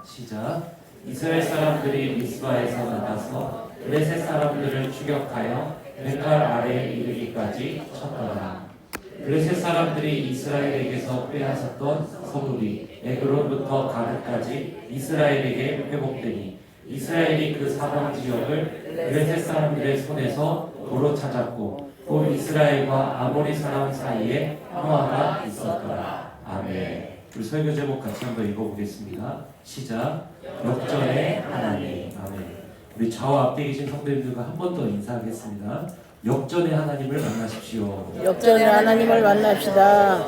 시작. 이스라엘 사람들이 미스바에서 나가서 블레셋 사람들을 추격하여 벳갈 아래에 이르기까지 쳤더라. 블레셋 사람들이 이스라엘에게서 빼앗았던 소물이 에그론부터 가드까지 이스라엘에게 회복되니 이스라엘이 그 사방 지역을 블레셋 사람들의 손에서 도로 찾았고 또 이스라엘과 아모리 사람 사이에 평화가 있었더라. 아멘. 우리 설교 제목 같이 한번 읽어보겠습니다. 시작. 역전의 하나님. 아멘. 우리 좌우 앞에 계신 성도님들과 한 번 더 인사하겠습니다. 역전의 하나님을 만나십시오. 역전의 하나님을 만납시다.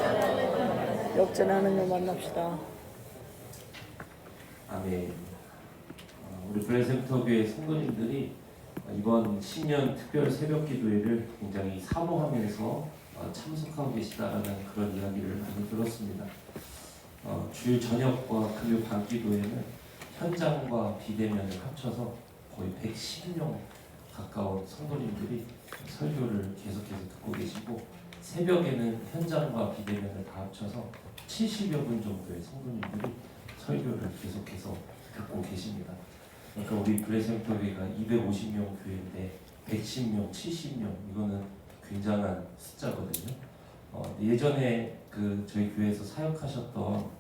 역전의 하나님을 만납시다. 아멘. 우리 블레센터 교회 성도님들이 이번 신년 특별 새벽 기도회를 굉장히 사모하면서 참석하고 계시다라는 그런 이야기를 많이 들었습니다. 주일 저녁과 금요 밤 기도회는 현장과 비대면을 합쳐서 거의 110명 가까운 성도님들이 설교를 계속해서 듣고 계시고 새벽에는 현장과 비대면을 다 합쳐서 70여 분 정도의 성도님들이 설교를 계속해서 듣고 계십니다. 그러니까 우리 블레센터 교회가 250명 교회인데 110명, 70명 이거는 굉장한 숫자거든요. 예전에 저희 교회에서 사역하셨던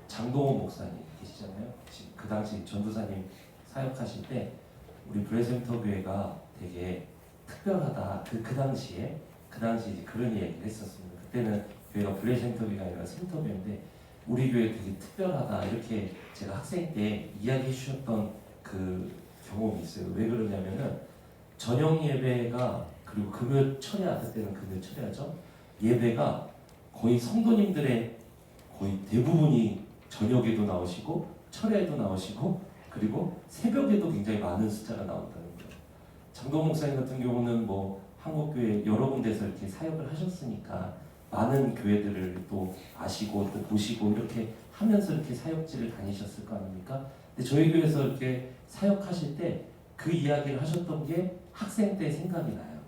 장동원 목사님 계시잖아요. 그 당시 전도사님 사역하실 때 우리 블레센터 교회가 되게 특별하다. 그 당시에 이제 그런 얘기를 했었습니다. 그때는 교회가 블레센터 교회가 아니라 센터교회인데 우리 교회 되게 특별하다 이렇게 제가 학생 때 이야기해 주셨던 그 경험이 있어요. 왜 그러냐면은 저녁 예배가 그리고 금요 철야 그때는 금요 철야죠. 예배가 거의 성도님들의 거의 대부분이 저녁에도 나오시고 철야에도 나오시고 그리고 새벽에도 굉장히 많은 숫자가 나온다는 거예요. 장동 목사님 같은 경우는 뭐 한국교회 여러 군데서 이렇게 사역을 하셨으니까 많은 교회들을 또 아시고 또 보시고 이렇게 하면서 이렇게 사역지를 다니셨을 거 아닙니까? 근데 저희 교회에서 이렇게 사역하실 때 그 이야기를 하셨던 게 학생 때 생각이 나요.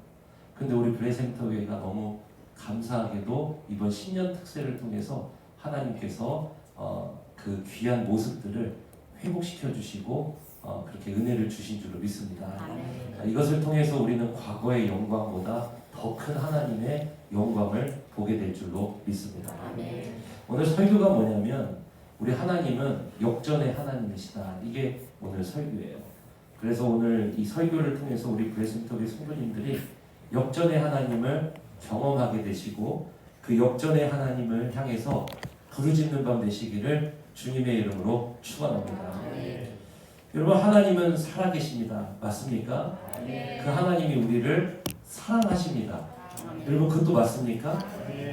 근데 우리 블레센터 교회가 너무 감사하게도 이번 신년 특세를 통해서 하나님께서 그 귀한 모습들을 회복시켜 주시고 그렇게 은혜를 주신 줄로 믿습니다. 이것을 통해서 우리는 과거의 영광보다 더 큰 하나님의 영광을 보게 될 줄로 믿습니다. 오늘 설교가 뭐냐면 우리 하나님은 역전의 하나님이시다. 이게 오늘 설교예요. 그래서 오늘 이 설교를 통해서 우리 블레센터교회 성도님들이 역전의 하나님을 경험하게 되시고 그 역전의 하나님을 향해서 부르짖는 밤 되시기를 주님의 이름으로 축원합니다. 여러분 하나님은 살아계십니다. 맞습니까? 그 하나님이 우리를 사랑하십니다. 여러분 그것도 맞습니까?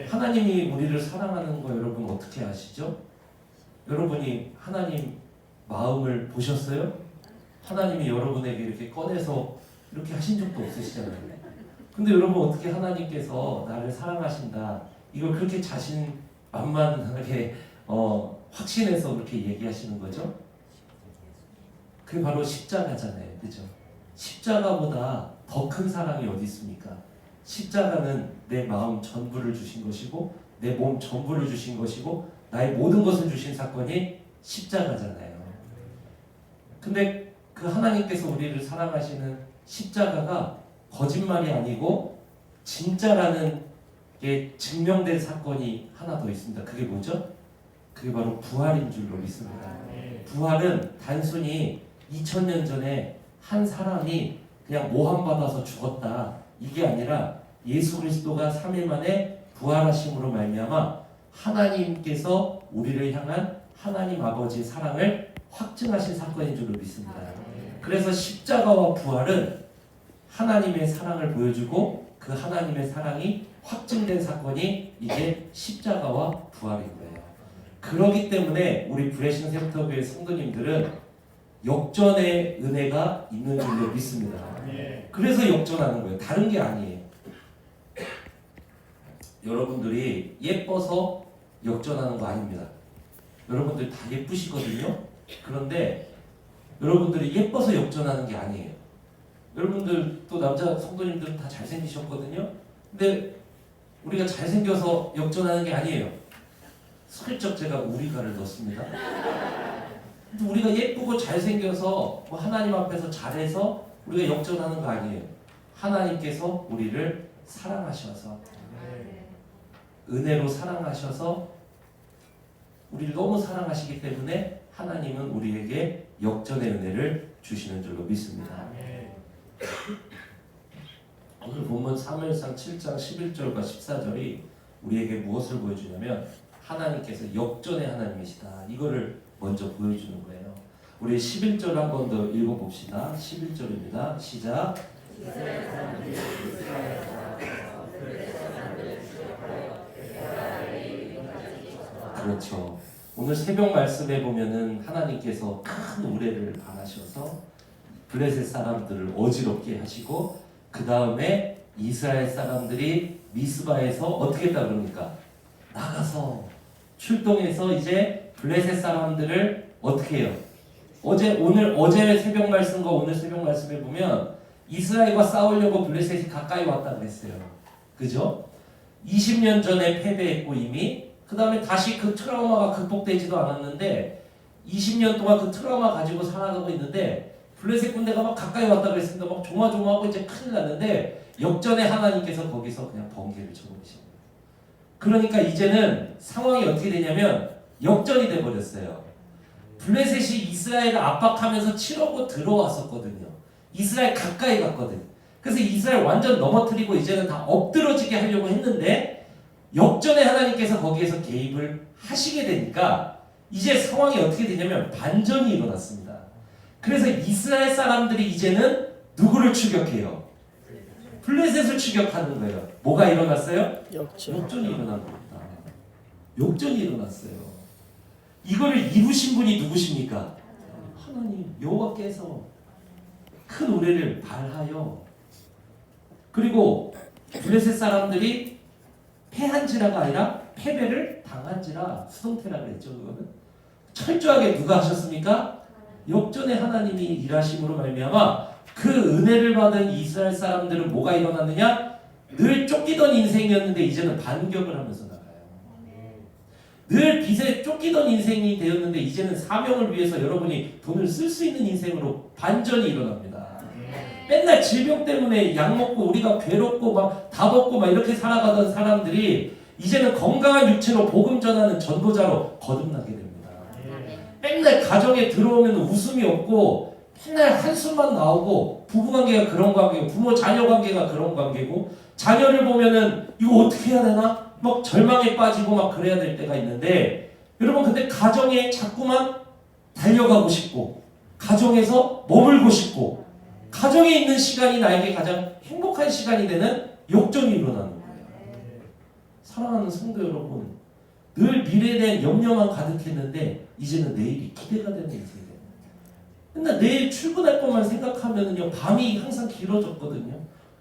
하나님이 우리를 사랑하는 거 여러분 어떻게 아시죠? 여러분이 하나님 마음을 보셨어요? 하나님이 여러분에게 이렇게 꺼내서 이렇게 하신 적도 없으시잖아요. 근데 여러분 어떻게 하나님께서 나를 사랑하신다 이걸 그렇게 자신만만하게 확신해서 그렇게 얘기하시는 거죠? 그게 바로 십자가잖아요. 그죠? 십자가보다 더 큰 사랑이 어디 있습니까? 십자가는 내 마음 전부를 주신 것이고 내 몸 전부를 주신 것이고 나의 모든 것을 주신 사건이 십자가잖아요. 근데 그 하나님께서 우리를 사랑하시는 십자가가 거짓말이 아니고 진짜라는 게 증명된 사건이 하나 더 있습니다. 그게 뭐죠? 그게 바로 부활인 줄로 믿습니다. 부활은 단순히 2000년 전에 한 사람이 그냥 모함받아서 죽었다 이게 아니라 예수 그리스도가 3일 만에 부활하심으로 말미암아 하나님께서 우리를 향한 하나님 아버지의 사랑을 확증하신 사건인 줄로 믿습니다. 그래서 십자가와 부활은 하나님의 사랑을 보여주고 그 하나님의 사랑이 확증된 사건이 이제 십자가와 부활인 거예요. 그렇기 때문에 우리 브레싱 센터교회 성도님들은 역전의 은혜가 있는 줄로 믿습니다. 그래서 역전하는 거예요. 다른 게 아니에요. 여러분들이 예뻐서 역전하는 거 아닙니다. 여러분들 다 예쁘시거든요. 그런데 여러분들이 예뻐서 역전하는 게 아니에요. 여러분들 또 남자 성도님들은 다 잘생기셨거든요. 근데 우리가 잘생겨서 역전하는 게 아니에요. 슬쩍 제가 우리가를 넣습니다. 우리가 예쁘고 잘생겨서 뭐 하나님 앞에서 잘해서 우리가 역전하는 거 아니에요. 하나님께서 우리를 사랑하셔서 은혜로 사랑하셔서 우리를 너무 사랑하시기 때문에 하나님은 우리에게 역전의 은혜를 주시는 줄로 믿습니다. 오늘 본문 사무엘상 7장 11절과 14절이 우리에게 무엇을 보여주냐면 하나님께서 역전의 하나님이시다. 이거를 먼저 보여주는 거예요. 우리 11절 한 번 더 읽어봅시다. 11절입니다. 시작. 그렇죠. 오늘 새벽 말씀에 보면은 하나님께서 큰 우레를 바라셔서 블레셋 사람들을 어지럽게 하시고 그 다음에 이스라엘 사람들이 미스바에서 어떻게 했다 그럽니까? 나가서 출동해서 이제 블레셋 사람들을 어떻게 해요? 어제 새벽 말씀과 오늘 새벽 말씀에 보면 이스라엘과 싸우려고 블레셋이 가까이 왔다 그랬어요. 그죠? 20년 전에 패배했고 이미 그 다음에 다시 그 트라우마가 극복되지도 않았는데 20년 동안 그 트라우마 가지고 살아가고 있는데 블레셋 군대가 막 가까이 왔다 그랬습니다. 막 조마조마하고 이제 큰일 났는데 역전의 하나님께서 거기서 그냥 번개를 쳐버리신 거예요. 그러니까 이제는 상황이 어떻게 되냐면 역전이 돼버렸어요. 블레셋이 이스라엘을 압박하면서 치려고 들어왔었거든요. 이스라엘 가까이 갔거든. 그래서 이스라엘 완전 넘어뜨리고 이제는 다 엎드러지게 하려고 했는데 역전의 하나님께서 거기에서 개입을 하시게 되니까 이제 상황이 어떻게 되냐면 반전이 일어났습니다. 그래서 이스라엘 사람들이 이제는 누구를 추격해요? 블레셋을 추격하는 거예요. 뭐가 일어났어요? 역전이 일어난 겁니다. 역전이 일어났어요. 이거를 이루신 분이 누구십니까? 하나님 여호와께서 큰 우레를 발하여 그리고 블레셋 사람들이 패한지라가 아니라 패배를 당한지라 수동태라 그랬죠. 그거는 철저하게 누가 하셨습니까? 역전의 하나님이 일하심으로 말미암아 그 은혜를 받은 이스라엘 사람들은 뭐가 일어났느냐? 늘 쫓기던 인생이었는데 이제는 반격을 하면서 나가요. 늘 빚에 쫓기던 인생이 되었는데 이제는 사명을 위해서 여러분이 돈을 쓸 수 있는 인생으로 반전이 일어납니다. 맨날 질병 때문에 약 먹고 우리가 괴롭고 막 다 먹고 막 이렇게 살아가던 사람들이 이제는 건강한 육체로 복음 전하는 전도자로 거듭나게 됩니다. 맨날 가정에 들어오면 웃음이 없고 맨날 한숨만 나오고 부부관계가 그런 관계고 부모 자녀 관계가 그런 관계고 자녀를 보면은 이거 어떻게 해야 되나? 막 절망에 빠지고 막 그래야 될 때가 있는데 여러분 근데 가정에 자꾸만 달려가고 싶고 가정에서 머물고 싶고 가정에 있는 시간이 나에게 가장 행복한 시간이 되는 역전이 일어나는 거예요. 사랑하는 성도 여러분, 늘 미래에 대한 염려만 가득했는데 이제는 내일이 기대가 되는 인생이에요. 맨날 내일 출근할 것만 생각하면은요 밤이 항상 길어졌거든요.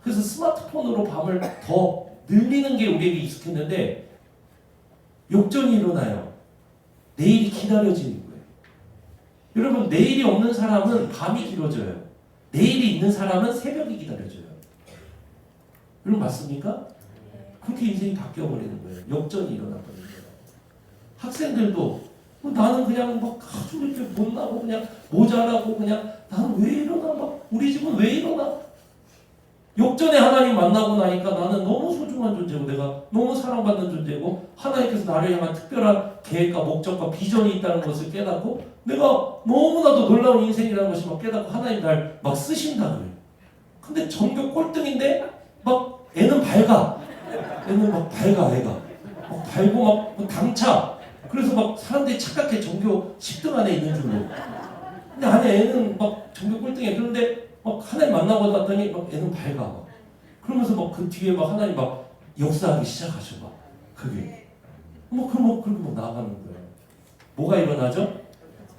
그래서 스마트폰으로 밤을 더 늘리는 게 우리에게 익숙했는데 역전이 일어나요. 내일이 기다려지는 거예요. 여러분 내일이 없는 사람은 밤이 길어져요. 내일이 있는 사람은 새벽이 기다려져요. 여러분 맞습니까? 그렇게 인생이 바뀌어버리는 거예요. 역전이 일어나버리는 거예요. 학생들도 나는 그냥 막 아주 이렇게 못나고 그냥 모자라고 그냥 나는 왜 이러나 막 우리 집은 왜 이러나 역전의 하나님 만나고 나니까 나는 너무 소중한 존재고 내가 너무 사랑받는 존재고 하나님께서 나를 향한 특별한 계획과 목적과 비전이 있다는 것을 깨닫고 내가 너무나도 놀라운 인생이라는 것을 막 깨닫고 하나님 날 막 쓰신다 그래요. 근데 전교 꼴등인데 막 애는 밝아. 애는 막 밝아 애가. 막 밝고 막 당차. 그래서 막 사람들이 착각해 전교 10등 안에 있는 줄로. 근데 안에 애는 막 전교 꼴등이야. 그런데 막 하나님 만나고 봤더니 막 애는 밝아. 막. 그러면서 막 그 뒤에 막 하나님 막 역사하기 시작하셔 막. 그게. 그럼 그렇게 막 나아가는 거예요. 뭐가 일어나죠?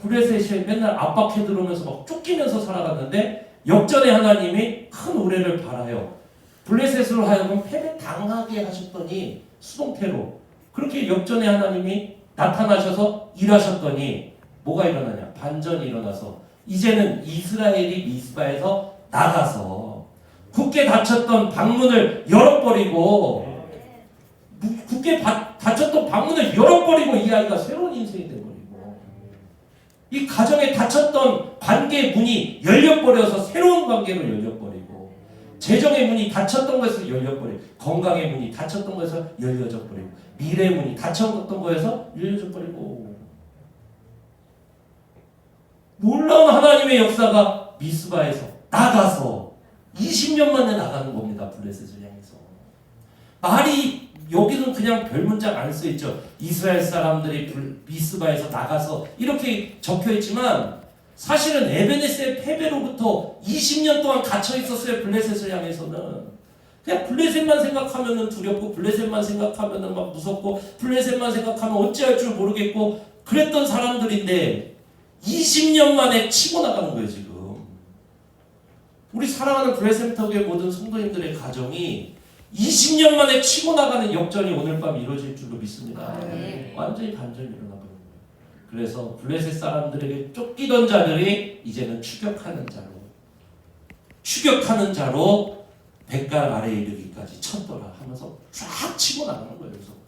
블레셋이 맨날 압박해 들어오면서 막 쫓기면서 살아갔는데 역전의 하나님이 큰 우레를 발하여 블레셋으로 하여금 패배 당하게 하셨더니 수동태로 그렇게 역전의 하나님이 나타나셔서 일하셨더니 뭐가 일어나냐? 반전이 일어나서 이제는 이스라엘이 미스바에서 나가서 굳게 닫혔던 방문을 열어버리고 굳게 닫혔던 방문을 열어버리고 이 아이가 새로운 인생이 돼버리고 이 가정에 닫혔던 관계의 문이 열려버려서 새로운 관계로 열려버리고, 재정의 문이 닫혔던 것에서 열려버리고, 건강의 문이 닫혔던 것에서 열려져 버리고, 미래의 문이 닫혔던 거에서 열려져 버리고, 놀라운 하나님의 역사가 미스바에서 나가서 20년 만에 나가는 겁니다. 블레셋을 향해서. 말이 여기는 그냥 별 문장 안 써있죠. 이스라엘 사람들이 미스바에서 나가서 이렇게 적혀있지만 사실은 에베네스의 패배로부터 20년 동안 갇혀 있었어요. 블레셋을 향해서는. 그냥 블레셋만 생각하면 두렵고, 블레셋만 생각하면 막 무섭고, 블레셋만 생각하면 어찌할 줄 모르겠고 그랬던 사람들인데 20년 만에 치고 나가는 거예요. 지금 우리 사랑하는 블레셋교회 모든 성도님들의 가정이 20년 만에 치고 나가는 역전이 오늘 밤 이루어질 줄로 믿습니다. 완전히 반전이 일어나버린 거예요. 그래서 블레셋 사람들에게 쫓기던 자들이 이제는 추격하는 자로 백갈 아래에 이르기까지 쳤더라 하면서 쫙 치고 나가는 거예요. 여기서부터는.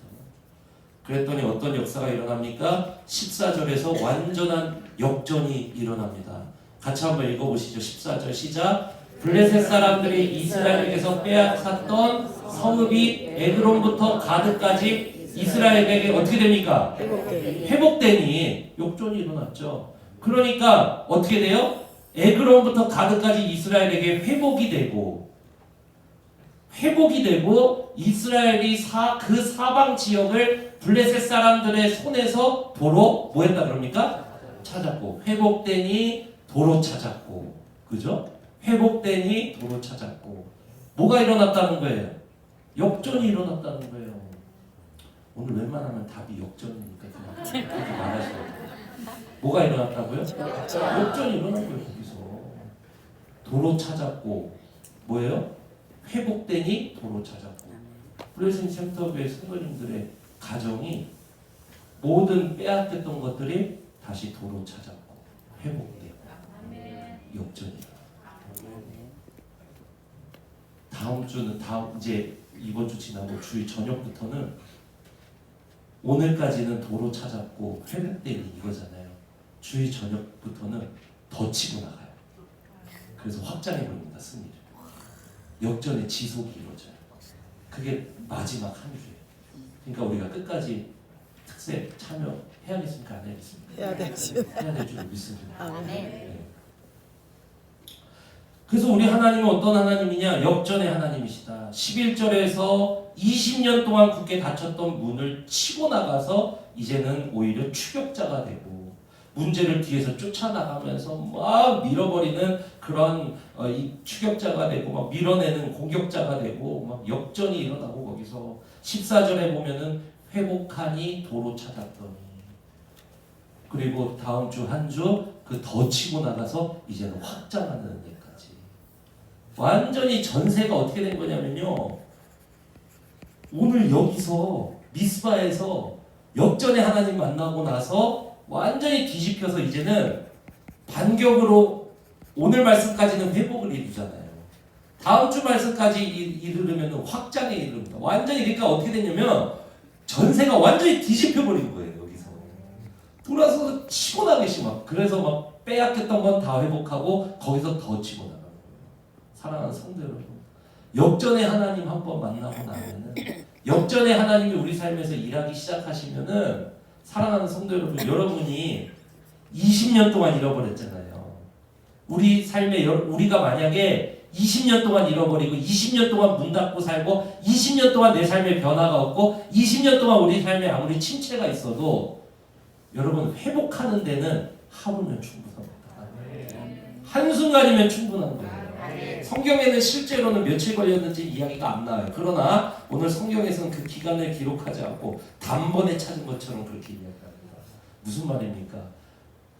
그랬더니 어떤 역사가 일어납니까? 14절에서 완전한 역전이 일어납니다. 같이 한번 읽어보시죠. 14절 시작. 블레셋 사람들이 이스라엘에게서 빼앗았던 성읍이 에그론부터 가드까지 이스라엘에게 어떻게 됩니까? 회복되니 역전이 일어났죠. 그러니까 어떻게 돼요? 에그론부터 가드까지 이스라엘에게 회복이 되고 이스라엘이 그 사방 지역을 블레셋 사람들의 손에서 도로 뭐 했다 그럽니까? 찾았고, 회복되니 도로 찾았고, 그죠? 회복되니 도로 찾았고. 뭐가 일어났다는 거예요? 역전이 일어났다는 거예요. 오늘 웬만하면 답이 역전이니까 그냥 그렇게 말하셔야 돼요. 뭐가 일어났다고요? 역전이 일어난 거예요. 거기서 도로 찾았고, 뭐예요? 회복되니 도로 찾았고. 블레싱 센터교회 성도님들의 가정이 모든 빼앗겼던 것들이 다시 도로 찾았고 회복되고 역전이에요. 다음 주는 이제 이번 주 지나고 주일 저녁부터는 오늘까지는 도로 찾았고 회복되니 이거잖아요. 주일 저녁부터는 더 치고 나가요. 그래서 확장해 버립니다. 승리를. 역전의 지속이 이루어져요. 그게 마지막 한 주예요. 그러니까 우리가 끝까지 특세 참여해야겠습니까? 안 해야겠습니까? 해야 되지. 해야 될 줄 믿습니다. 네. 그래서 우리 하나님은 어떤 하나님이냐? 역전의 하나님이시다. 11절에서 20년 동안 굳게 닫혔던 문을 치고 나가서 이제는 오히려 추격자가 되고 문제를 뒤에서 쫓아나가면서 막 밀어버리는 그런 이 추격자가 되고 막 밀어내는 공격자가 되고 막 역전이 일어나고 거기서 14절에 보면은 회복하니 도로 찾았더니 그리고 다음 주 한 주 그 더 치고 나가서 이제는 확장하는 데까지 완전히 전세가 어떻게 된 거냐면요. 오늘 여기서 미스바에서 역전의 하나님 만나고 나서 완전히 뒤집혀서 이제는 반격으로 오늘 말씀까지는 회복을 이루잖아요. 다음 주 말씀까지 이르려면 확장에 이릅니다. 완전히 그러니까 어떻게 됐냐면 전세가 완전히 뒤집혀 버린 거예요. 여기서 돌아서 치고 나가시 막 그래서 막 빼앗겼던 건 다 회복하고 거기서 더 치고 나가는 거예요. 사랑하는 성도 여러분, 역전의 하나님 한번 만나고 나면은 역전의 하나님이 우리 삶에서 일하기 시작하시면은 사랑하는 성도 여러분, 여러분이 20년 동안 잃어버렸잖아요. 우리 삶에 우리가 만약에 20년 동안 잃어버리고 20년 동안 문 닫고 살고 20년 동안 내 삶에 변화가 없고 20년 동안 우리 삶에 아무리 침체가 있어도 여러분 회복하는 데는 하루면 충분합니다. 한순간이면 충분한 거예요. 성경에는 실제로는 며칠 걸렸는지 이야기가 안 나와요. 그러나 오늘 성경에서는 그 기간을 기록하지 않고 단번에 찾은 것처럼 그렇게 이야기합니다. 무슨 말입니까?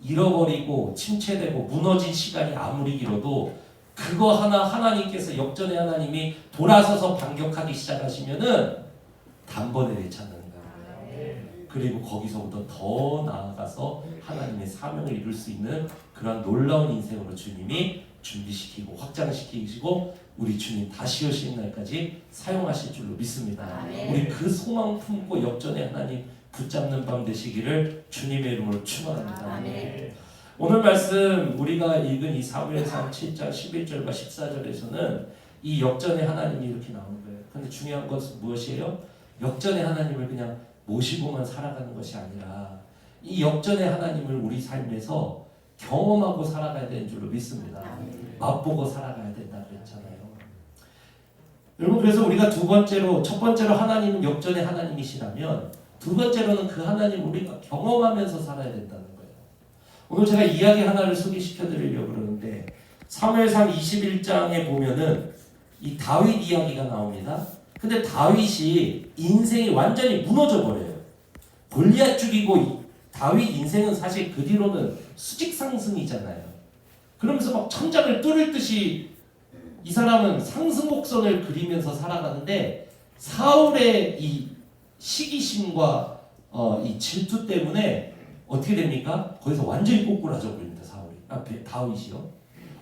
잃어버리고 침체되고 무너진 시간이 아무리 길어도 그거 하나 하나님께서 역전의 하나님이 돌아서서 반격하기 시작하시면은 단번에 되찾는 거예요. 그리고 거기서부터 더 나아가서 하나님의 사명을 이룰 수 있는 그런 놀라운 인생으로 주님이 준비시키고 확장시키시고 우리 주님 다시 오시는 날까지 사용하실 줄로 믿습니다. 우리 그 소망 품고 역전의 하나님 붙잡는 밤 되시기를 주님의 이름으로 축원합니다. 오늘 말씀 우리가 읽은 이 사무엘상 7장 11절과 14절에서는 이 역전의 하나님이 이렇게 나오는 거예요. 근데 중요한 것은 무엇이에요? 역전의 하나님을 그냥 모시고만 살아가는 것이 아니라 이 역전의 하나님을 우리 삶에서 경험하고 살아가야 되는 줄로 믿습니다. 맛보고 살아가야 된다 그랬잖아요. 여러분, 그래서 우리가 첫 번째로 하나님은 역전의 하나님이시라면 두 번째로는 그 하나님을 우리가 경험하면서 살아야 된다는 거예요. 오늘 제가 이야기 하나를 소개시켜 드리려고 그러는데 사무엘상 21장에 보면은 이 다윗 이야기가 나옵니다. 근데 다윗이 인생이 완전히 무너져 버려요. 골리앗 죽이고 다윗 인생은 사실 그 뒤로는 수직 상승이잖아요. 그러면서 막 천장을 뚫을 듯이 이 사람은 상승 곡선을 그리면서 살아가는데 사울의 이 시기심과 이 질투 때문에 어떻게 됩니까? 거기서 완전히 꼬꾸라져 버립니다. 다윗이요.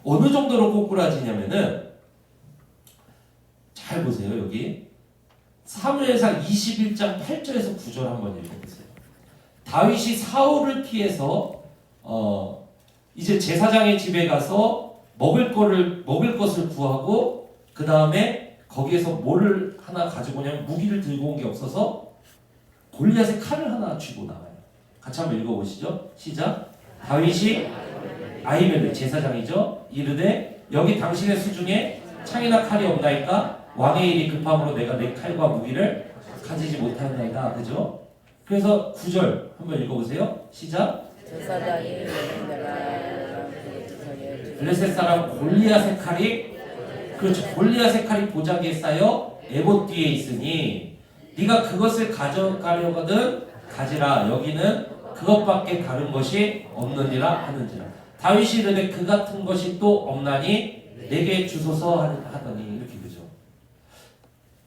어느 정도로 꼬꾸라지냐면은 잘 보세요. 여기 사무엘상 21장 8절에서 9절 한번 읽어보세요. 다윗이 사울을 피해서 이제 제사장의 집에 가서 먹을 것을 구하고 그 다음에 거기에서 뭐를 하나 가지고 오냐면 무기를 들고 온 게 없어서 골리앗의 칼을 하나 쥐고 나와요. 같이 한번 읽어보시죠. 시작. 다윗이 아히멜렉 제사장이죠. 이르되 여기 당신의 수중에 창이나 칼이 없나이까? 왕의 일이 급함으로 내가 내 칼과 무기를 가지지 못하였나이다. 그죠? 그래서 9절 한번 읽어보세요. 시작. 제사장이 블레셋 사람 골리앗의 칼이 그렇죠. 골리앗의 칼이 보자기에 쌓여 에봇 뒤에 있으니 네가 그것을 가져가려거든 가지라. 여기는 그것밖에 다른 것이 없느니라 하는지라. 다윗이 이르되 그 같은 것이 또 없나니 내게 주소서 하더니 이렇게 그죠.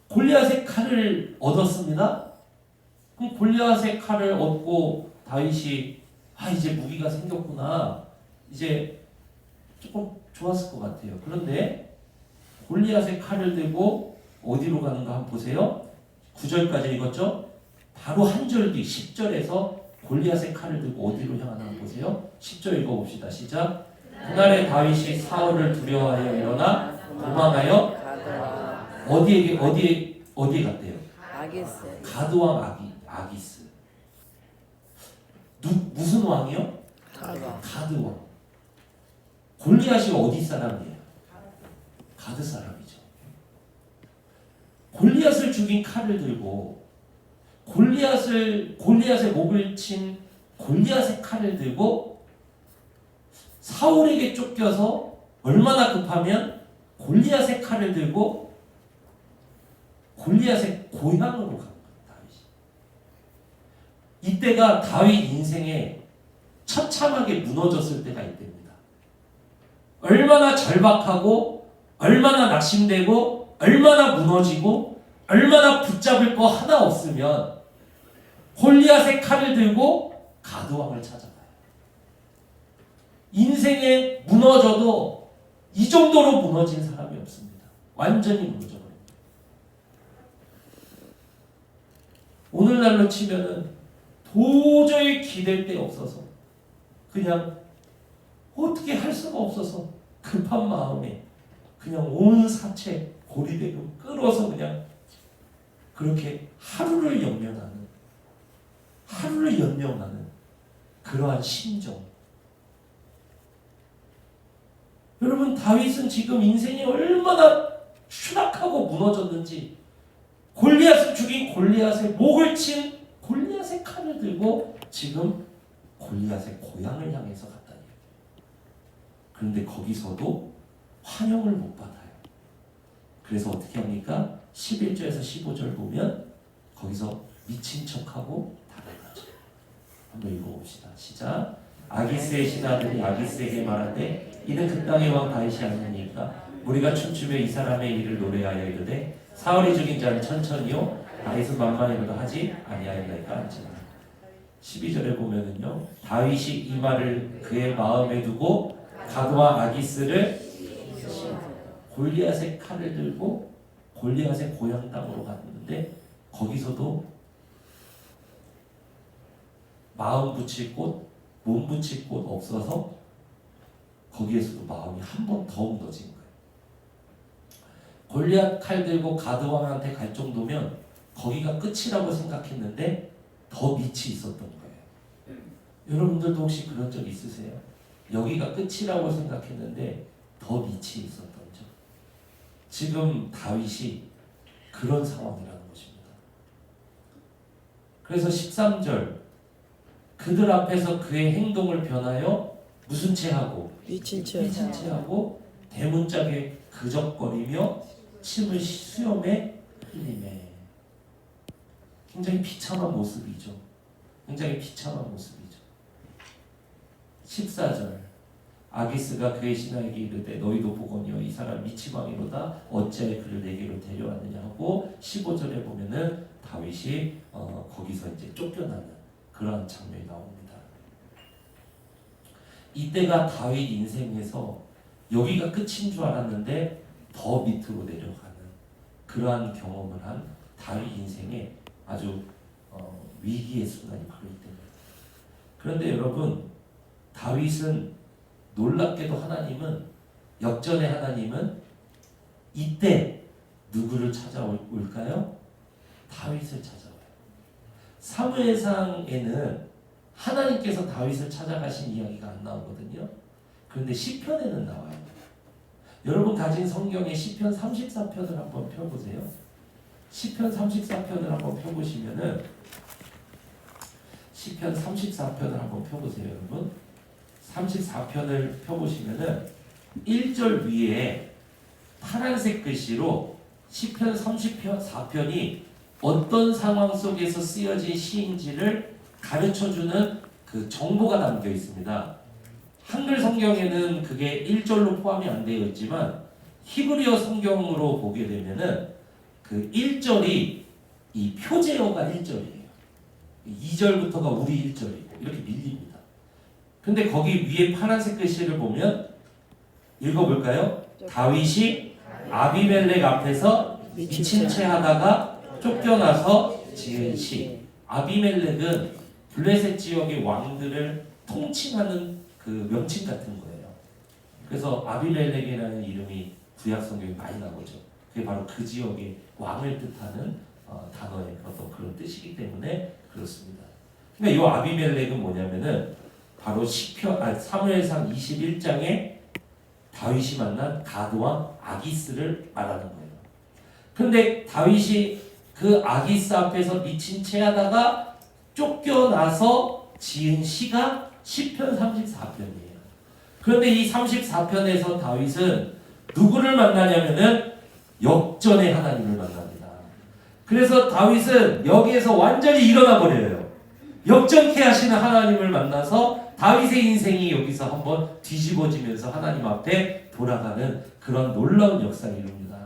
골리앗의 칼을 얻었습니다. 그럼 골리앗의 칼을 얻고 다윗이 이제 무기가 생겼구나. 이제 조금 좋았을 것 같아요. 그런데 골리앗의 칼을 들고 어디로 가는가 한번 보세요. 9절까지 읽었죠? 바로 한 절 뒤 10절에서 골리앗의 칼을 들고 어디로 향하나 한번 보세요. 10절 읽어봅시다. 시작. 그날에 다윗이 사울을 두려워하여 일어나 도망하여 어디에 갔대요? 아기스. 가드왕 아기스. 무슨 왕이요? 가드왕. 골리앗이 어디 사람이에요? 가드 사람이죠. 골리앗을 죽인 칼을 들고 골리앗의 목을 친 골리앗의 칼을 들고 사울에게 쫓겨서 얼마나 급하면 골리앗의 칼을 들고 골리앗의 고향으로 간 거예요. 다윗이. 이때가 다윗 인생에 처참하게 무너졌을 때가 이때입니다. 얼마나 절박하고 얼마나 낙심되고 얼마나 무너지고 얼마나 붙잡을 거 하나 없으면 골리앗의 칼을 들고 가드왕을 찾아가요. 인생에 무너져도 이 정도로 무너진 사람이 없습니다. 완전히 무너져버립니다. 오늘날로 치면은 도저히 기댈 데 없어서 그냥 어떻게 할 수가 없어서 급한 마음에 그냥 온 사체 고리대로 끌어서 그냥 그렇게 하루를 연명하는 그러한 심정. 여러분, 다윗은 지금 인생이 얼마나 추락하고 무너졌는지 골리앗을 죽인 골리앗의 목을 친 골리앗의 칼을 들고 지금 골리앗의 고향을 향해서 갔다니. 그런데 거기서도 환영을 못 받아요. 그래서 어떻게 합니까? 11절에서 15절 보면 거기서 미친 척하고 달아나죠. 한번 읽어봅시다. 시작. 아기스의 신하들이 아기스에게 말하되 이는 그 땅의 왕 다윗이 아니니까 우리가 춤추며 이 사람의 일을 노래하여 이르되 사울이 죽인 자는 천천히요 다윗은 만만히로도 하지 아니하였나이까 하지만 12절에 보면은요 다윗이 이 말을 그의 마음에 두고 가드와 아기스를 골리앗의 칼을 들고 골리앗의 고향 땅으로 갔는데 거기서도 마음 붙일 곳 몸붙일 곳 없어서 거기에서도 마음이 한 번 더 무너진 거예요. 골리앗 칼 들고 가드 왕한테 갈 정도면 거기가 끝이라고 생각했는데 더 밑이 있었던 거예요. 여러분들도 혹시 그런 적 있으세요? 여기가 끝이라고 생각했는데 더 밑이 있었던 적. 지금 다윗이 그런 상황이라는 것입니다. 그래서 13절 그들 앞에서 그의 행동을 변하여 무슨 채하고 미친 채. 미친 채하고 대문짝에 그적거리며 침을 수염에 흘리매. 굉장히 비참한 모습이죠. 굉장히 비참한 모습이죠. 14절 아기스가 그의 신하에게 이르되 너희도 보거니와 이 사람 미치광이로다 어찌하여 그를 내게로 데려왔느냐 하고 15절에 보면은 다윗이 거기서 이제 쫓겨나는 그런 장면이 나옵니다. 이때가 다윗 인생에서 여기가 끝인 줄 알았는데 더 밑으로 내려가는 그러한 경험을 한 다윗 인생의 아주 위기의 순간이 바로 이때입니다. 그런데 여러분 다윗은 놀랍게도 하나님은 역전의 하나님은 이때 누구를 찾아올까요? 다윗을 찾아와요. 사무엘상에는 하나님께서 다윗을 찾아가신 이야기가 안 나오거든요. 그런데 시편에는 나와요. 여러분 가진 성경의 시편 34편을 한번 펴보세요. 시편 34편을 한번 펴보시면은 시편 34편을 한번 펴보세요, 여러분. 34편을 펴보시면은 1절 위에 파란색 글씨로 시편 34편이 어떤 상황 속에서 쓰여진 시인지를 가르쳐주는 그 정보가 담겨 있습니다. 한글 성경에는 그게 1절로 포함이 안 되어 있지만 히브리어 성경으로 보게 되면은 그 1절이 이 표제어가 1절이에요. 2절부터가 우리 1절이고 이렇게 밀립니다. 근데 거기 위에 파란색 글씨를 보면 읽어볼까요? 다윗이 아비멜렉 앞에서 미친 채 하다가 쫓겨나서 지은 시. 아비멜렉은 블레셋 지역의 왕들을 통칭하는 그 명칭 같은 거예요. 그래서 아비멜렉이라는 이름이 구약 성경에 많이 나오죠. 그게 바로 그 지역의 왕을 뜻하는 단어의 어떤 그런 뜻이기 때문에 그렇습니다. 그러니까 이 아비멜렉은 뭐냐면은 바로 사무엘상 21장에 다윗이 만난 가드왕 아기스를 말하는 거예요. 그런데 다윗이 그 아기스 앞에서 미친 채 하다가 쫓겨나서 지은 시가 시편 34편이에요. 그런데 이 34편에서 다윗은 누구를 만나냐면은 역전의 하나님을 만납니다. 그래서 다윗은 여기에서 완전히 일어나 버려요. 역전케 하시는 하나님을 만나서 다윗의 인생이 여기서 한번 뒤집어지면서 하나님 앞에 돌아가는 그런 놀라운 역사를 이룹니다.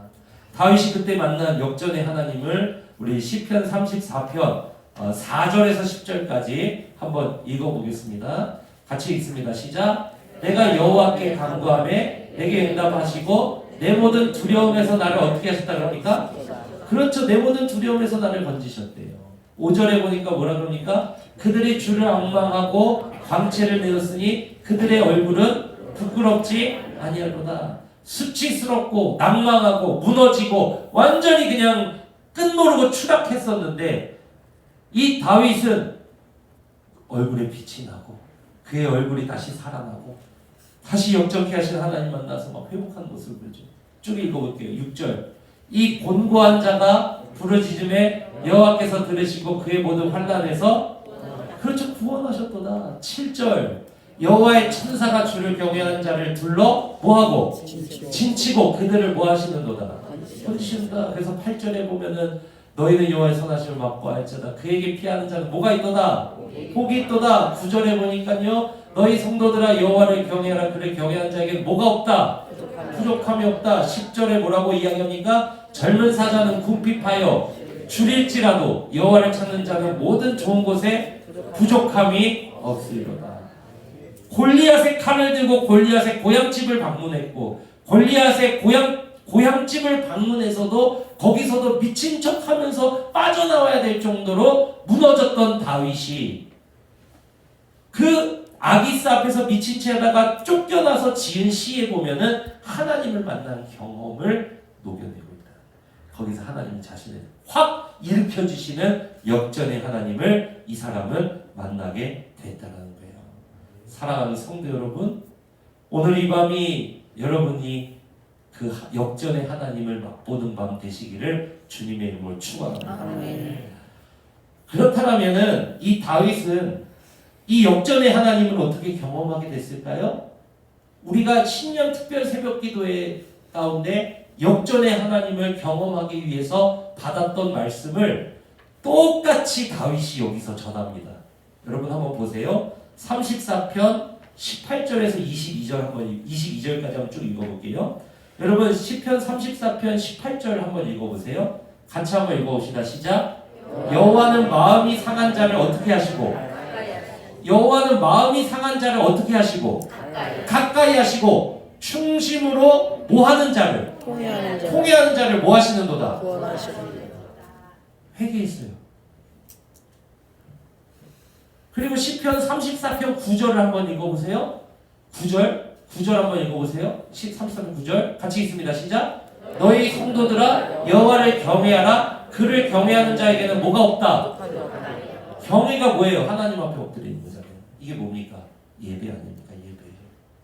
다윗이 그때 만난 역전의 하나님을 우리 시편 34편 4절에서 10절까지 한번 읽어보겠습니다. 같이 읽습니다. 시작. 내가 여호와께 간구하매 내게 응답하시고 내 모든 두려움에서 나를 어떻게 하셨다 그럽니까? 그렇죠. 내 모든 두려움에서 나를 건지셨대요. 5절에 보니까 뭐라 그럽니까? 그들이 주를 앙망하고 광채를 내었으니 그들의 얼굴은 부끄럽지 아니하로다. 수치스럽고 낭망하고 무너지고 완전히 그냥 끝모르고 추락했었는데 이 다윗은 얼굴에 빛이 나고 그의 얼굴이 다시 살아나고 다시 역전케 하신 하나님 만나서 막 회복한 모습을 보죠. 쭉 읽어볼게요. 6절 이 곤고한 자가 부르짖음에 여호와께서 들으시고 그의 모든 환난에서 그렇죠 구원하셨도다. 7절 여호와의 천사가 주를 경외하는 자를 둘러 뭐하고 진치고 그들을 뭐하시는도다 건지신다. 그래서 8절에 보면은 너희는 여호와의 선하심을 맛보 알지어다 그에게 피하는 자는 뭐가 있도다 복이 있도다. 9절에 보니까요 너희 성도들아 여호와를 경외하라 그를 경외하는 자에게는 뭐가 없다 부족함이 없다. 10절에 뭐라고 이야기합니까? 젊은 사자는 궁핍하여 줄일지라도 여호와를 찾는 자는 모든 좋은 곳에 부족함이 없으리로다. 골리앗의 칼을 들고 골리앗의 고향집을 방문했고 골리앗의 고향집을 방문해서도 거기서도 미친 척하면서 빠져나와야 될 정도로 무너졌던 다윗이 그 아기스 앞에서 미친 채 하다가 쫓겨나서 지은 시에 보면은 하나님을 만난 경험을 녹여내고 있다. 거기서 하나님 자신을 확 일으켜 주시는 역전의 하나님을 이 사람은 만나게 됐다는 거예요. 사랑하는 성도 여러분, 오늘 이 밤이 여러분이 그 역전의 하나님을 맛보는 밤 되시기를 주님의 이름으로 축원합니다. 아멘. 그렇다면은 이 다윗은 이 역전의 하나님을 어떻게 경험하게 됐을까요? 우리가 신년 특별 새벽 기도회 가운데 역전의 하나님을 경험하기 위해서 받았던 말씀을 똑같이 다윗이 여기서 전합니다. 여러분 한번 보세요. 34편 18절에서 22절까지 한번 쭉 읽어볼게요. 여러분 시편 34편 18절 한번 읽어보세요. 같이 한번 읽어봅시다. 시작. 여호와는 마음이 상한 자를 어떻게 하시고, 여호와는 마음이 상한 자를 어떻게 하시고, 가까이 하시고, 충심으로 뭐 하는 자를, 통회하는 자를 뭐 하시는도다, 회개했어요. 그리고 시편 34편 9절을 한번 읽어보세요. 9절 한번 읽어보세요. 34편 9절 같이 읽습니다. 시작. 너희 성도들아 여호와를 경외하라. 그를 경외하는 자에게는 뭐가 없다? 경외가 뭐예요? 하나님 앞에 엎드리는 거잖아요. 이게 뭡니까? 예배 아닙니까? 예배.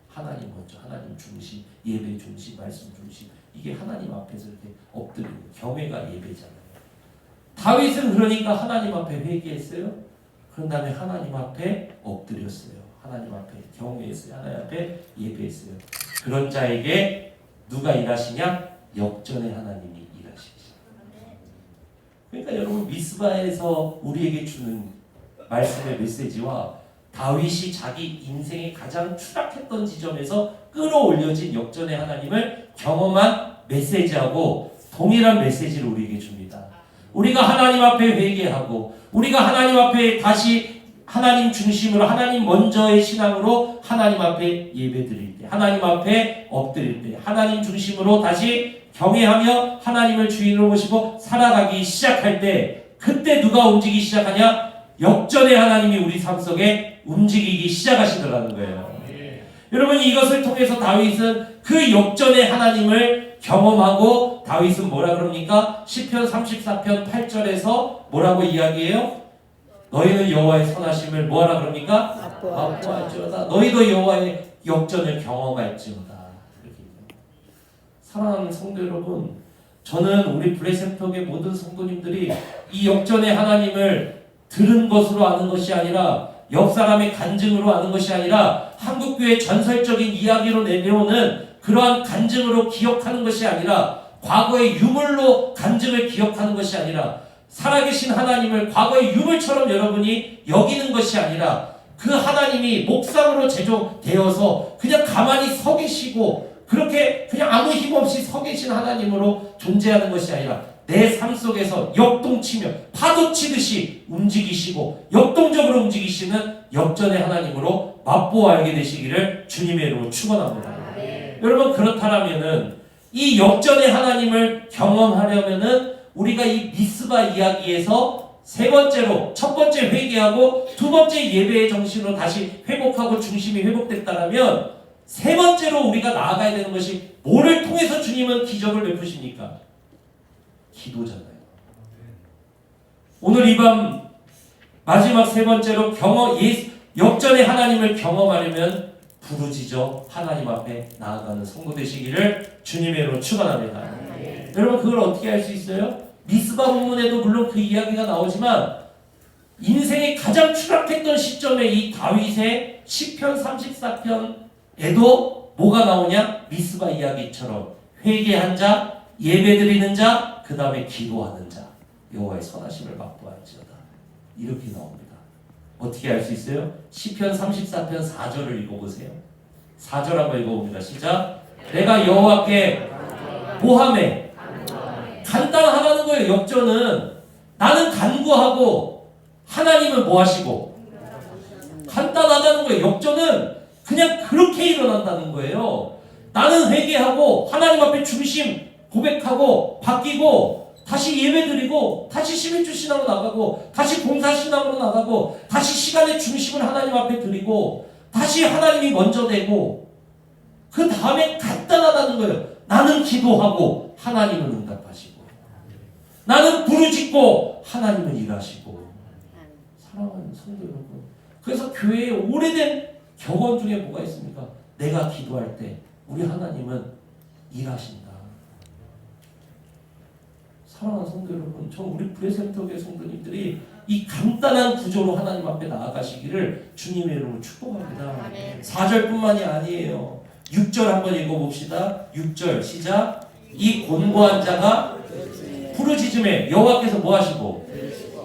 하나님 먼저, 하나님 중심, 예배 중심, 말씀 중심. 이게 하나님 앞에서 이렇게 엎드리는 경외가 예배잖아요. 다윗은 그러니까 하나님 앞에 회개했어요. 그런 다음에 하나님 앞에 엎드렸어요. 하나님 앞에 경외했어요. 하나님 앞에 예배했어요. 그런 자에게 누가 일하시냐? 역전의 하나님이 일하시죠. 그러니까 여러분 미스바에서 우리에게 주는 말씀의 메시지와 다윗이 자기 인생의 가장 추락했던 지점에서 끌어올려진 역전의 하나님을 경험한 메시지하고 동일한 메시지를 우리에게 줍니다. 우리가 하나님 앞에 회개하고 우리가 하나님 앞에 다시 하나님 중심으로 하나님 먼저의 신앙으로 하나님 앞에 예배드릴 때, 하나님 앞에 엎드릴 때, 하나님 중심으로 다시 경외하며 하나님을 주인으로 모시고 살아가기 시작할 때, 그때 누가 움직이기 시작하냐? 역전의 하나님이 우리 삶 속에 움직이기 시작하시더라는 거예요. 여러분 이것을 통해서 다윗은 그 역전의 하나님을 경험하고, 다윗은 뭐라 그럽니까? 시편 34편 8절에서 뭐라고 이야기해요? 너희는 여호와의 선하심을 뭐하라 그럽니까? 맛보았지어다. 너희도 여호와의 역전을 경험할지어다. 사랑하는 성도 여러분, 저는 우리 블레셋톡의 모든 성도님들이 이 역전의 하나님을 들은 것으로 아는 것이 아니라, 옆 사람의 간증으로 아는 것이 아니라, 한국교회 전설적인 이야기로 내려오는 그러한 간증으로 기억하는 것이 아니라, 과거의 유물로 간증을 기억하는 것이 아니라, 살아계신 하나님을 과거의 유물처럼 여러분이 여기는 것이 아니라, 그 하나님이 목상으로 제조되어서 그냥 가만히 서 계시고 그렇게 그냥 아무 힘 없이 서 계신 하나님으로 존재하는 것이 아니라, 내 삶 속에서 역동치며 파도치듯이 움직이시고 역동적으로 움직이시는 역전의 하나님으로 맛보아 알게 되시기를 주님의 이름으로 축원합니다. 여러분 그렇다면은 이 역전의 하나님을 경험하려면은 우리가 이 미스바 이야기에서 세 번째로, 첫 번째 회개하고 두 번째 예배의 정신으로 다시 회복하고 중심이 회복됐다면, 세 번째로 우리가 나아가야 되는 것이 뭐를 통해서 주님은 기적을 베푸십니까? 기도잖아요. 오늘 이 밤 마지막 세 번째로 역전의 하나님을 경험하려면 부르짖어 하나님 앞에 나아가는 성도 되시기를 주님의 이름으로 축원합니다. 여러분 그걸 어떻게 할 수 있어요? 미스바 본문에도 물론 그 이야기가 나오지만, 인생의 가장 추락했던 시점에 이 다윗의 시편 34편에도 뭐가 나오냐? 미스바 이야기처럼 회개한 자, 예배드리는 자, 그 다음에 기도하는 자, 여호와의 선하심을 맛보았지어다. 이렇게 나옵니다. 어떻게 알 수 있어요? 시편 34편 4절을 읽어보세요. 4절 한번 읽어봅니다. 시작. 내가 여호와께 모함에, 간단하다는 거예요. 역전은 나는 간구하고 하나님은 뭐 하시고, 간단하다는 거예요. 역전은 그냥 그렇게 일어난다는 거예요. 나는 회개하고 하나님 앞에 중심 고백하고 바뀌고 다시 예배드리고 다시 시민주 신앙으로 나가고 다시 봉사 신앙으로 나가고 다시 시간의 중심을 하나님 앞에 드리고 다시 하나님이 먼저 되고 그 다음에 간단하다는 거예요. 나는 기도하고 하나님은 응답하시고 나는 부르짖고 하나님은 일하시고. 사랑하는 성도 여러분, 그래서 교회의 오래된 격언 중에 뭐가 있습니까? 내가 기도할 때 우리 하나님은 일하신다. 사랑하는 성도 여러분, 저 우리 브레센터교회 성도님들이 이 간단한 구조로 하나님 앞에 나아가시기를 주님의 이름으로 축복합니다. 4절뿐만이 아니에요. 6절 한번 읽어봅시다. 6절 시작. 이 곤고한 자가 부르짖음에 여호와께서 뭐 하시고.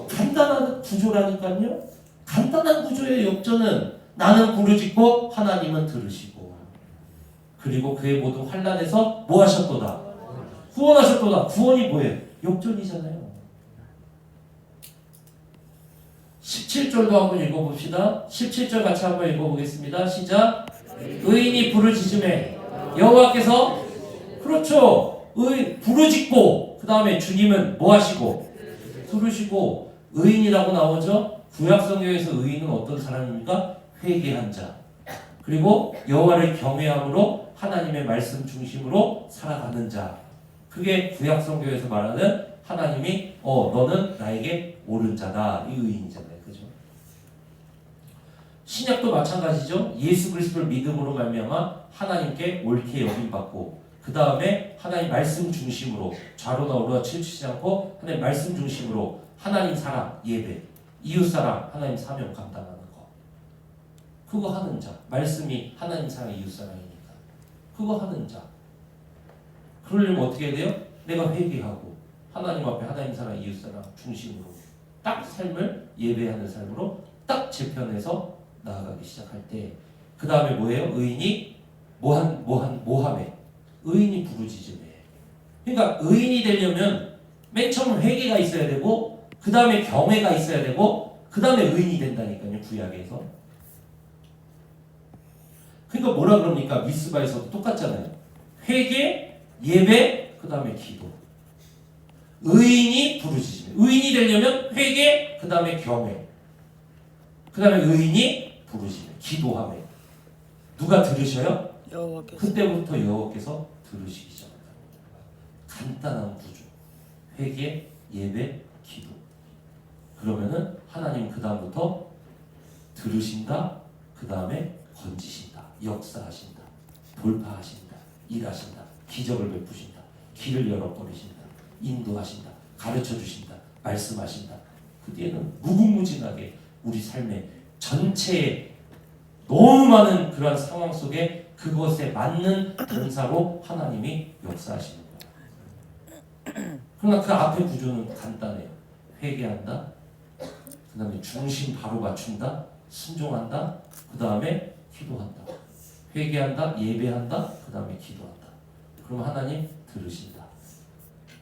간단한 구조라니까요. 간단한 구조의 역전은 나는 부르짖고 하나님은 들으시고, 그리고 그의 모든 환난에서 뭐 하셨도다? 구원하셨도다. 구원이 뭐예요? 역전이잖아요. 17절도 한번 읽어봅시다. 17절 같이 한번 읽어보겠습니다. 시작. 의인이 부르짖음에 여호와께서, 그렇죠, 부르짖고 그 다음에 주님은 뭐 하시고? 들으시고. 의인이라고 나오죠. 구약성경에서 의인은 어떤 사람입니까? 회개한 자, 그리고 여호와를 경외함으로 하나님의 말씀 중심으로 살아가는 자. 그게 구약성경에서 말하는 하나님이 너는 나에게 옳은 자다, 이 의인이잖아요. 그죠? 신약도 마찬가지죠. 예수 그리스도를 믿음으로 말미암아 하나님께 옳게 여김받고, 그 다음에 하나님 말씀 중심으로 좌로나 우로나 치우치지 않고 하나님 말씀 중심으로 하나님 사랑, 예배, 이웃 사랑, 하나님 사명 감당하는 거. 그거 하는 자. 말씀이 하나님 사랑, 이웃 사랑이니까 그거 하는 자. 그러려면 어떻게 해야 돼요? 내가 회개하고 하나님 앞에 하나님 사랑, 이웃 사랑 중심으로 딱 삶을 예배하는 삶으로 딱 재편해서 나아가기 시작할 때, 그 다음에 뭐예요? 의인이 뭐함에? 의인이 부르짖음에. 그러니까 의인이 되려면 맨 처음 회개가 있어야 되고, 그 다음에 경외가 있어야 되고, 그 다음에 의인이 된다니까요. 구약에서. 그러니까 뭐라 그럽니까? 미스바에서도 똑같잖아요. 회개, 예배, 그 다음에 기도. 의인이 부르짖음에. 의인이 되려면 회개, 그 다음에 경외, 그 다음에 의인이 부르짖음에, 기도하며. 누가 들으셔요? 여호와께서. 그때부터 여호와께서 들으시기 시작합니다. 간단한 구조. 회개, 예배, 기도. 그러면은 하나님 그 다음부터 들으신다. 그 다음에 건지신다. 역사하신다. 돌파하신다. 일하신다. 기적을 베푸신다. 길을 열어버리신다. 인도하신다. 가르쳐주신다. 말씀하신다. 그 뒤에는 무궁무진하게 우리 삶의 전체에 너무 많은 그러한 상황 속에 그것에 맞는 동사로 하나님이 역사하시는 거예요. 그러나 그 앞에 구조는 간단해요. 회개한다. 그 다음에 중심 바로 맞춘다. 순종한다. 그 다음에 기도한다. 회개한다. 예배한다. 그 다음에 기도한다. 그럼 하나님 들으신다.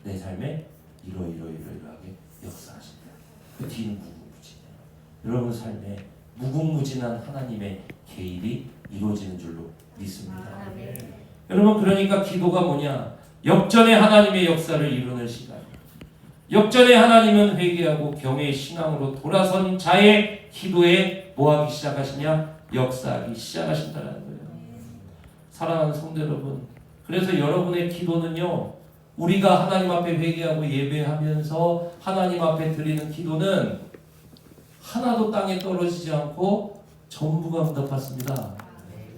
내 삶에 이러이러하게 역사하신다. 그 뒤는 무궁무진해요. 여러분 삶에 무궁무진한 하나님의 개입이 이루어지는 줄로 믿습니다. 여러분, 그러니까 기도가 뭐냐? 역전의 하나님의 역사를 이루는 시간. 역전의 하나님은 회개하고 경외의 신앙으로 돌아선 자의 기도에 뭐하기 시작하시냐? 역사하기 시작하신다는 거예요. 사랑하는 성도 여러분, 그래서 여러분의 기도는요, 우리가 하나님 앞에 회개하고 예배하면서 하나님 앞에 드리는 기도는 하나도 땅에 떨어지지 않고 전부가 응답받습니다.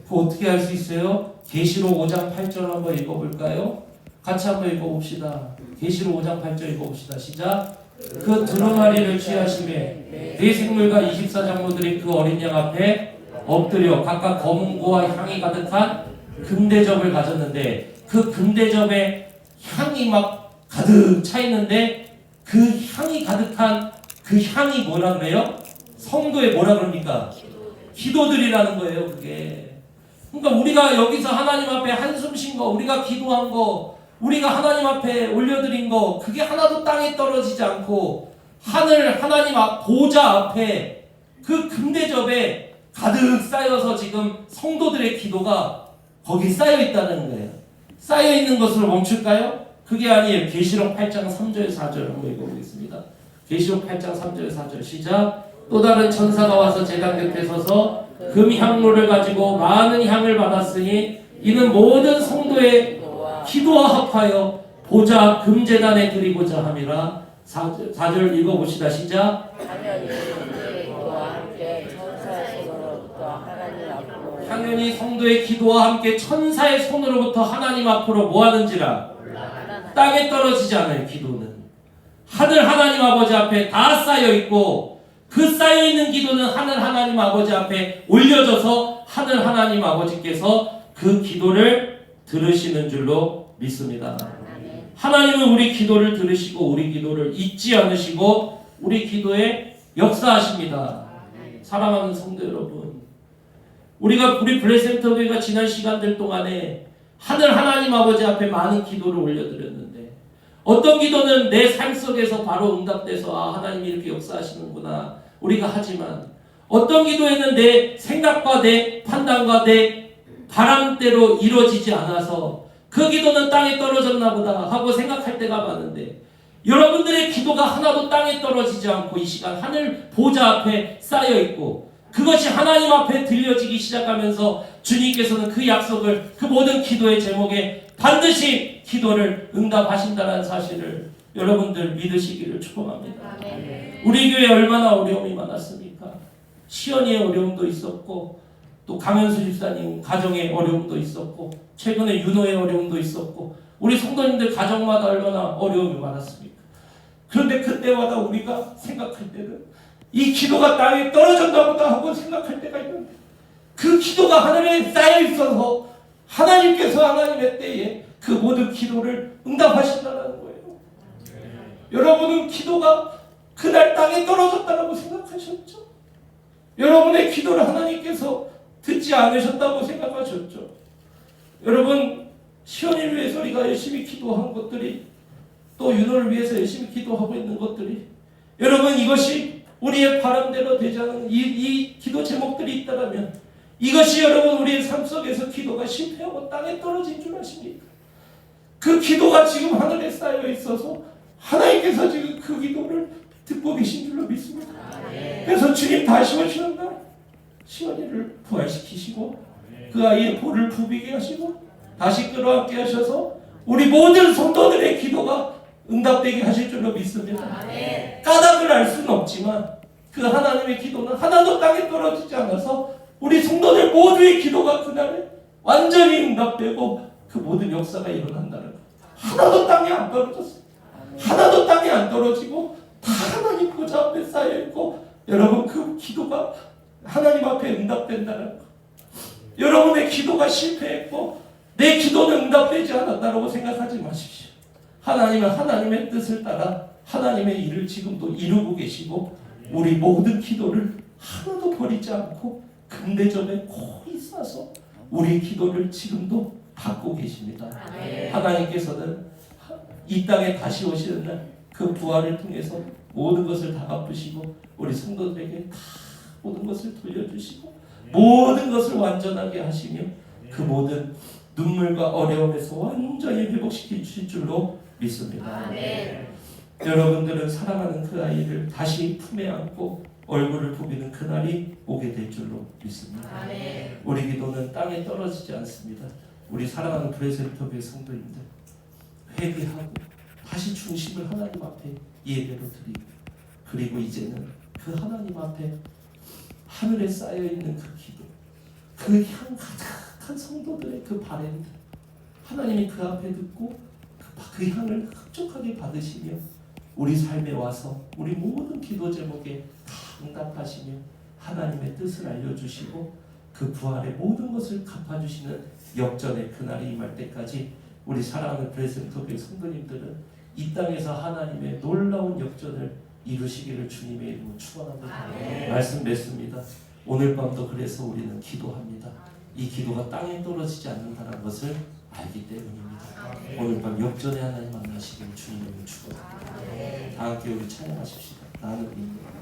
그거 어떻게 할 수 있어요? 계시록 5장 8절 한번 읽어볼까요? 같이 한번 읽어봅시다. 계시록 5장 8절 읽어봅시다. 시작. 그 두루마리를 취하심에 네 생물과 24장로들이 그 어린 양 앞에 엎드려 각각 검은고와 향이 가득한 금대접을 가졌는데, 그 금대접에 향이 막 가득 차 있는데, 그 향이 가득한 그 향이 뭐라 그래요? 성도의 뭐라 그럽니까? 기도들이라는 거예요. 그게. 그러니까 우리가 여기서 하나님 앞에 한숨 쉰 거, 우리가 기도한 거, 우리가 하나님 앞에 올려드린 거, 그게 하나도 땅에 떨어지지 않고 하늘 하나님 보좌 앞에 그 금대접에 가득 쌓여서 지금 성도들의 기도가 거기 쌓여 있다는 거예요. 쌓여 있는 것으로 멈출까요? 그게 아니에요. 계시록 8장 3절 4절 한번 읽어보겠습니다. 계시록 8장 3절 4절 시작. 또 다른 천사가 와서 제단 곁에 서서 금향로를 가지고 많은 향을 받았으니 이는 모든 성도의 기도와 합하여 보좌 금제단에 드리고자 함이라. 4절 읽어봅시다. 시작. 당연히 성도의 기도와 함께 천사의 손으로부터 하나님 앞으로 뭐하는지라. 땅에 떨어지지 않아요. 기도는 하늘 하나님 아버지 앞에 다 쌓여있고, 그 쌓여있는 기도는 하늘 하나님 아버지 앞에 올려져서 하늘 하나님 아버지께서 그 기도를 들으시는 줄로 믿습니다. 하나님은 우리 기도를 들으시고 우리 기도를 잊지 않으시고 우리 기도에 역사하십니다. 사랑하는 성도 여러분, 우리 블레센터 교회가 지난 시간들 동안에 하늘 하나님 아버지 앞에 많은 기도를 올려드렸는데, 어떤 기도는 내 삶 속에서 바로 응답돼서 하나님이 이렇게 역사하시는구나 우리가 하지만, 어떤 기도에는 내 생각과 내 판단과 내 바람대로 이루어지지 않아서 그 기도는 땅에 떨어졌나 보다 하고 생각할 때가 많은데, 여러분들의 기도가 하나도 땅에 떨어지지 않고 이 시간 하늘 보좌 앞에 쌓여있고 그것이 하나님 앞에 들려지기 시작하면서 주님께서는 그 약속을, 그 모든 기도의 제목에 반드시 기도를 응답하신다는 사실을 여러분들 믿으시기를 축복합니다. 우리 교회 얼마나 어려움이 많았습니까? 시연이의 어려움도 있었고, 또 강현수 집사님 가정의 어려움도 있었고, 최근에 윤호의 어려움도 있었고, 우리 성도님들 가정마다 얼마나 어려움이 많았습니까? 그런데 그때마다 우리가 생각할 때는 이 기도가 땅에 떨어졌나 보다 하고 생각할 때가 있는데, 그 기도가 하늘에 쌓여 있어서 하나님께서 하나님의 때에 그 모든 기도를 응답하신다는 거예요. 여러분은 기도가 그날 땅에 떨어졌다고 생각하셨죠? 여러분의 기도를 하나님께서 듣지 않으셨다고 생각하셨죠? 여러분, 시온이를 위해서 우리가 열심히 기도한 것들이, 또 윤호를 위해서 열심히 기도하고 있는 것들이, 여러분 이것이 우리의 바람대로 되지 않은 이 기도 제목들이 있다면, 이것이 여러분 우리의 삶 속에서 기도가 실패하고 땅에 떨어진 줄 아십니까? 그 기도가 지금 하늘에 쌓여 있어서 하나님께서 지금 그 기도를 듣고 계신 줄로 믿습니다. 그래서 주님 다시 오시는 날 시온이를 부활시키시고 그 아이의 볼을 부비게 하시고 다시 끌어안게 하셔서 우리 모든 성도들의 기도가 응답되게 하실 줄로 믿습니다. 까닭을 알 수는 없지만 그 하나님의 기도는 하나도 땅에 떨어지지 않아서 우리 성도들 모두의 기도가 그날에 완전히 응답되고 그 모든 역사가 일어난다는 것. 하나도 땅에 안 떨어졌어요. 하나도 땅에 안 떨어지고 다 하나님 보좌 앞에 쌓여있고, 여러분 그 기도가 하나님 앞에 응답된다는 것. 여러분의 기도가 실패했고 내 기도는 응답되지 않았다고 생각하지 마십시오. 하나님은 하나님의 뜻을 따라 하나님의 일을 지금도 이루고 계시고, 우리 모든 기도를 하나도 버리지 않고 금대접에 코이 싸서 우리 기도를 지금도 받고 계십니다. 하나님께서는 이 땅에 다시 오시는 날 그 부활을 통해서 모든 것을 다 갚으시고 우리 성도들에게 다 모든 것을 돌려주시고 모든 것을 완전하게 하시며 그 모든 눈물과 어려움에서 완전히 회복시켜 주실 줄로 믿습니다. 여러분들은 사랑하는 그 아이를 다시 품에 안고 얼굴을 부비는 그날이 오게 될 줄로 믿습니다. 우리 기도는 땅에 떨어지지 않습니다. 우리 사랑하는 브레센터교회 성도님들, 회개하고 다시 중심을 하나님 앞에 예배로 드리고, 그리고 이제는 그 하나님 앞에 하늘에 쌓여있는 그 기도, 그 향 가득한 성도들의 그 바램들 하나님이 그 앞에 듣고 그 향을 흡족하게 받으시며 우리 삶에 와서 우리 모든 기도 제목에 다 응답하시며 하나님의 뜻을 알려주시고 그 부활의 모든 것을 갚아주시는 역전의 그날이 임할 때까지 우리 사랑하는 브레센터교회 성도님들은 이 땅에서 하나님의 놀라운 역전을 이루시기를 주님의 이름으로 축원합니다. 말씀 맺습니다. 오늘 밤도 그래서 우리는 기도합니다. 이 기도가 땅에 떨어지지 않는다는 것을 알기 때문입니다. 오늘 밤 역전의 하나님 만나시기를 주님의 이름으로 축원합니다. 다 함께 우리 찬양하십시다. 나는 믿는다.